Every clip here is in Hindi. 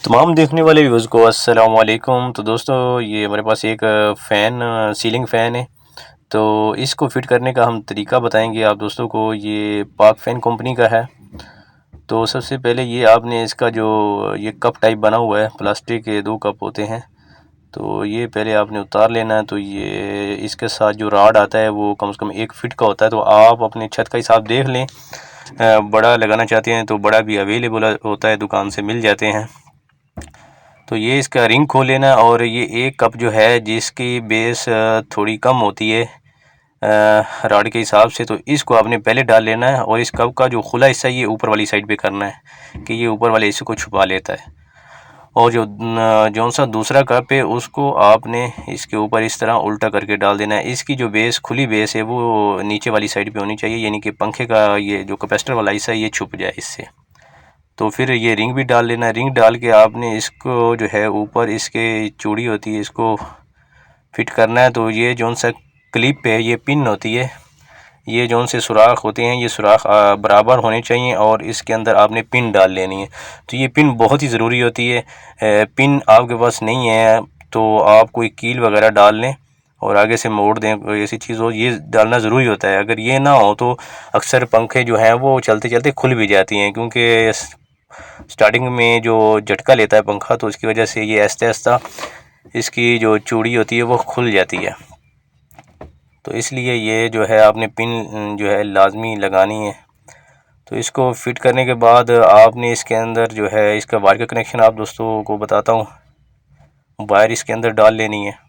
तमाम देखने वाले व्यूज़ को अस्सलाम वालेकुम। तो दोस्तों ये हमारे पास एक फ़ैन सीलिंग फ़ैन है। तो इसको फ़िट करने का हम तरीका बताएंगे आप दोस्तों को। ये पाक फ़ैन कंपनी का है। तो सबसे पहले ये आपने इसका जो ये कप टाइप बना हुआ है, प्लास्टिक के 2 कप होते हैं, तो ये पहले आपने उतार लेना है। तो ये इसके साथ जो राड आता है वो कम से कम 1 फीट का होता है। तो आप अपने छत का हिसाब देख लें। बड़ा लगाना चाहते हैं तो बड़ा भी अवेलेबल होता है, दुकान से मिल जाते हैं। तो ये इसका रिंग खोल लेना और ये 1 कप जो है जिसकी बेस थोड़ी कम होती है राड के हिसाब से, तो इसको आपने पहले डाल लेना है। और इस कप का जो खुला हिस्सा ये ऊपर वाली साइड पे करना है कि ये ऊपर वाले हिस्से को छुपा लेता है। और जो सा दूसरा कप है उसको आपने इसके ऊपर इस तरह उल्टा करके डाल देना है। इसकी जो बेस खुली बेस है वो नीचे वाली साइड पे होनी चाहिए, यानी कि पंखे का ये जो कैपेसिटर वाला हिस्सा है ये छुप जाए इससे। तो फिर ये रिंग भी डाल लेना है। रिंग डाल के आपने इसको जो है ऊपर इसके चूड़ी होती है इसको फिट करना है। तो ये जौन सा क्लिप है ये पिन होती है, ये जौन से सुराख होते हैं ये सुराख बराबर होने चाहिए और इसके अंदर आपने पिन डाल लेनी है। तो ये पिन बहुत ही ज़रूरी होती है। पिन आपके पास नहीं है तो आप कोई कील वगैरह डाल लें और आगे से मोड़ दें, कोई ऐसी चीज़ हो, ये डालना ज़रूरी होता है। अगर ये ना हो तो अक्सर पंखे जो हैं वो चलते चलते खुल भी जाती हैं, क्योंकि स्टार्टिंग में जो झटका लेता है पंखा तो उसकी वजह से ये आहिस्ता आहिस्ता इसकी जो चूड़ी होती है वो खुल जाती है। तो इसलिए ये जो है आपने पिन जो है लाजमी लगानी है। तो इसको फिट करने के बाद आपने इसके अंदर जो है इसका वायर का कनेक्शन आप दोस्तों को बताता हूँ। वायर इसके अंदर डाल लेनी है।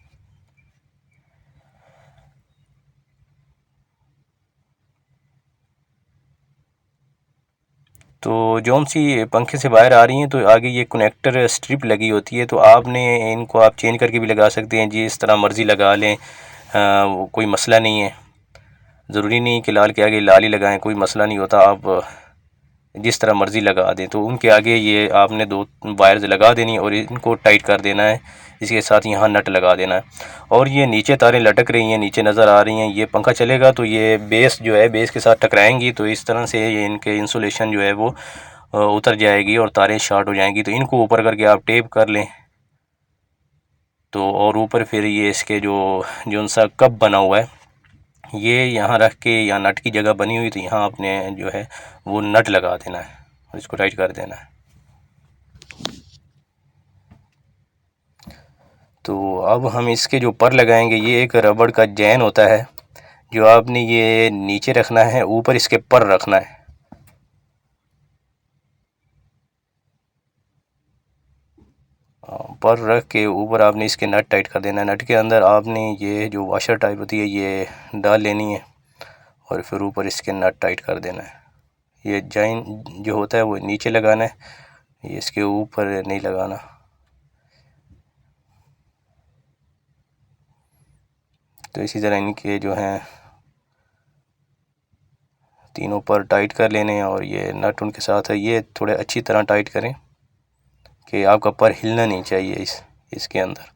तो जौन सी पंखे से वायर आ रही हैं तो आगे ये कनेक्टर स्ट्रिप लगी होती है, तो आपने इनको आप चेंज करके भी लगा सकते हैं जी, इस तरह मर्ज़ी लगा लें। कोई मसला नहीं है, ज़रूरी नहीं कि लाल के आगे लाल ही लगाएं, कोई मसला नहीं होता। आप जिस तरह मर्ज़ी लगा दें। तो उनके आगे ये आपने 2 वायर्स लगा देनी और इनको टाइट कर देना है। इसके साथ यहाँ नट लगा देना है। और ये नीचे तारें लटक रही हैं, नीचे नज़र आ रही हैं, ये पंखा चलेगा तो ये बेस जो है बेस के साथ टकराएंगी, तो इस तरह से ये इनके इंसुलेशन जो है वो उतर जाएगी और तारें शॉर्ट हो जाएंगी। तो इनको ऊपर करके आप टेप कर लें। तो और ऊपर फिर ये इसके जो सा कप बना हुआ है ये यहाँ रख के, यहाँ नट की जगह बनी हुई तो यहाँ आपने जो है वो नट लगा देना है और इसको टाइट कर देना है। तो अब हम इसके जो पर लगाएंगे ये एक रबड़ का जैन होता है जो आपने ये नीचे रखना है, ऊपर इसके पर रखना है। पर रख के ऊपर आपने इसके नट टाइट कर देना है। नट के अंदर आपने ये जो वाशर टाइप होती है ये डाल लेनी है और फिर ऊपर इसके नट टाइट कर देना है। ये जैन जो होता है वो नीचे लगाना है, ये इसके ऊपर नहीं लगाना। तो इसी तरह इनके जो हैं तीनों पर टाइट कर लेने हैं और ये नट उनके साथ है ये थोड़े अच्छी तरह टाइट करें कि आपका पर हिलना नहीं चाहिए इसके अंदर।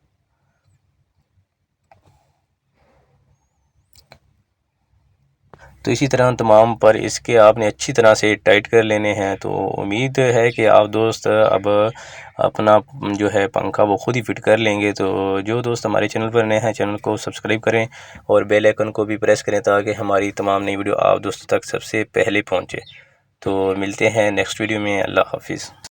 तो इसी तरह तमाम पर इसके आपने अच्छी तरह से टाइट कर लेने हैं। तो उम्मीद है कि आप दोस्त अब अपना जो है पंखा वो ख़ुद ही फिट कर लेंगे। तो जो दोस्त हमारे चैनल पर नए हैं चैनल को सब्सक्राइब करें और बेल आइकन को भी प्रेस करें ताकि हमारी तमाम नई वीडियो आप दोस्तों तक सबसे पहले पहुँचे। तो मिलते हैं नेक्स्ट वीडियो में। अल्लाह हाफिज़।